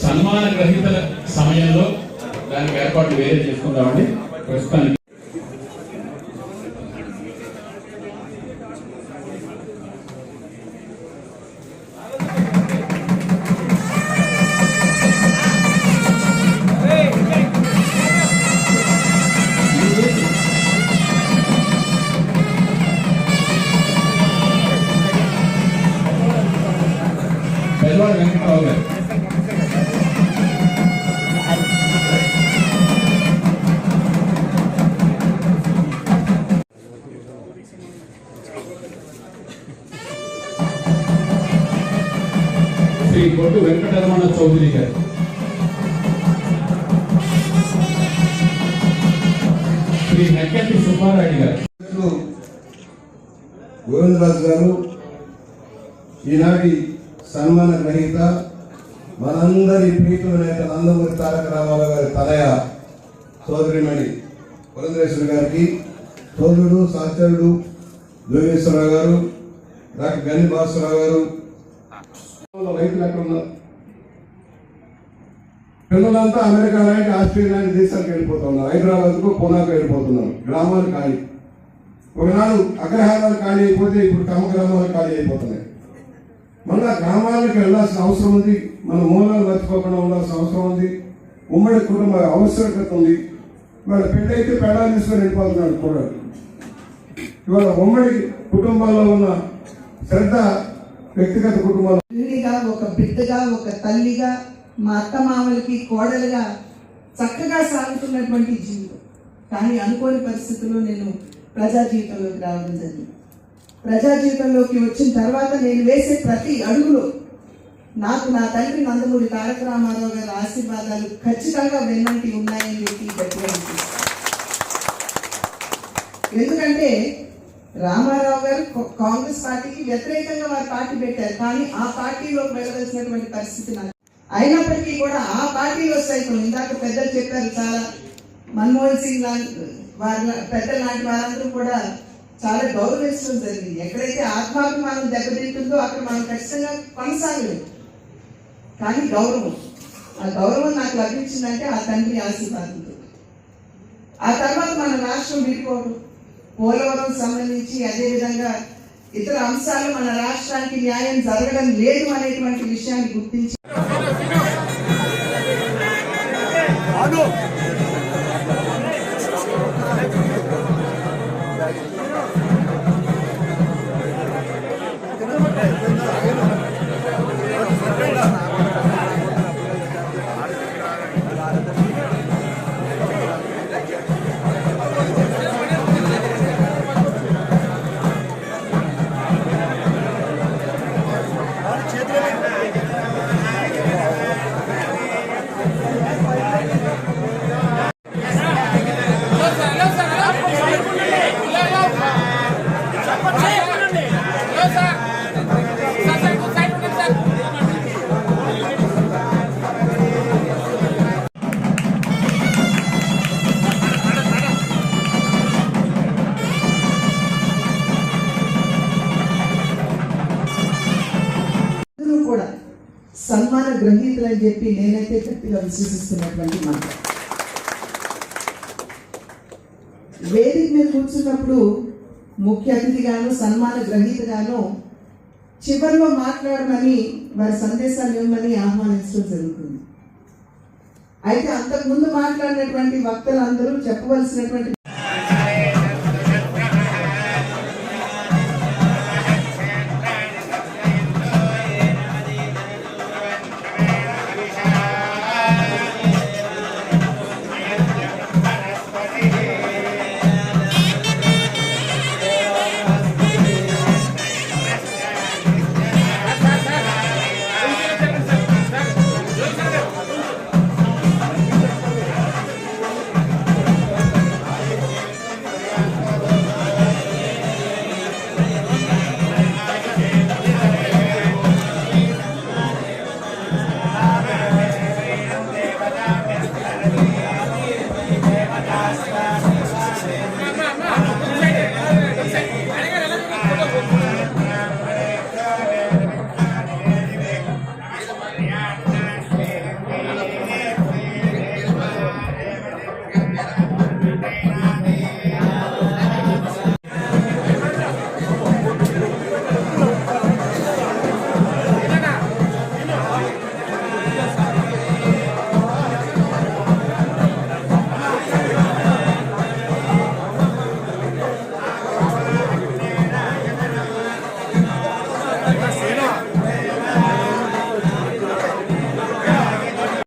సన్మాన గ్రహీతల సమయంలో దానికి ఏర్పాట్లు వేరే చేసుకుందామండి. ప్రస్తుతానికి పెద్దవాడు వెంకటరావు గారు శ్రీ బొట్టు వెంకటరమణ చౌదరి గారు శ్రీ నక్కెంటి సుబ్బారెడ్డి గారు గోవిందరాజు గారు ఈనాటి సన్మాన గ్రహీత మనందరి ప్రీతుల నేత నందమూరి తారక రామారావు గారి తనయ సోదరిమణి పురంధరేశ్వరి గారికి, సోదరుడు సహచరుడు జోగేశ్వరరావు గారు, డాక్టర్ గని భాస్కరరావు గారు, రైతులు ఎక్కడ ఉన్నారు? పిల్లలంతా అమెరికా లాంటి ఆస్ట్రేలియా లాంటి దేశాలకు వెళ్ళిపోతున్నారు, హైదరాబాద్కు పూనాకు వెళ్ళిపోతున్నారు. గ్రామాలు ఖాళీ. ఒకనాడు అగ్రహారాలు ఖాళీ అయిపోతే ఇప్పుడు తమ గ్రామాలు ఖాళీ అయిపోతున్నాయి. మళ్ళా గ్రామాలకు వెళ్లాల్సిన అవసరం ఉంది. మన మూలాలు మర్చిపోకుండా ఉండాల్సిన అవసరం ఉంది. ఉమ్మడి కుటుంబ ఆవశ్యకత ఉంది. ఇవాళ పెళ్లి అయితే పెళ్ళాలు తీసుకొని వెళ్ళిపోతున్నాడు కూడా. ఇవాళ ఉమ్మడి కుటుంబాల్లో ఉన్న శ్రద్ధ వ్యక్తిగత కుటుంబాలు ఒక బిడ్డగా, ఒక తల్లిగా, మా అత్తమామలకి కోడలుగా చక్కగా సాగుతున్నటువంటి జీవితం. కానీ అనుకోని పరిస్థితుల్లో నేను ప్రజా జీవితంలోకి రావడం జరిగింది. ప్రజా జీవితంలోకి వచ్చిన తర్వాత నేను వేసే ప్రతి అడుగులో నాకు నా తండ్రి నందమూరి తారక రామారావు గారి ఆశీర్వాదాలు ఖచ్చితంగా వెన్నంటి ఉన్నాయని చెప్పి గట్టిగా ఎందుకంటే రామారావు గారు కాంగ్రెస్ పార్టీకి వ్యతిరేకంగా వారి పార్టీ పెట్టారు. కానీ ఆ పార్టీలోకి వెళ్ళవలసినటువంటి పరిస్థితి నాకు అయినప్పటికీ కూడా ఆ పార్టీలో సైతం ఇందాక పెద్దలు చెప్పారు, చాలా మన్మోహన్ సింగ్ లాంటి వారి పెద్దల లాంటి వారందరూ కూడా చాలా గౌరవించడం జరిగింది. ఎక్కడైతే ఆత్మాభిమానం దెబ్బతింటుందో అక్కడ మనం ఖచ్చితంగా కొనసాగలేదు. కానీ ఆ గౌరవం నాకు లభించిందంటే ఆ తండ్రి ఆశీర్వాదంతో. ఆ తర్వాత మన రాష్ట్రం విడిపోవడం, పోలవరం సంబంధించి అదేవిధంగా ఇతర అంశాలు మన రాష్ట్రానికి న్యాయం జరగడం లేదు అనేటువంటి విషయాన్ని గుర్తించి సన్మాన గ్రహీతలు అని చెప్పి నేనైతే గట్టిగా విశ్వసిస్తున్నటువంటి మాట. వేదిక మీద కూర్చున్నప్పుడు ముఖ్య అతిథిగాను సన్మాన గ్రహీతగాను చివరిలో మాట్లాడమని వారి సందేశాలు ఇవ్వమని ఆహ్వానించడం జరుగుతుంది. అయితే అంతకుముందు మాట్లాడినటువంటి వక్తలందరూ చెప్పవలసినటువంటి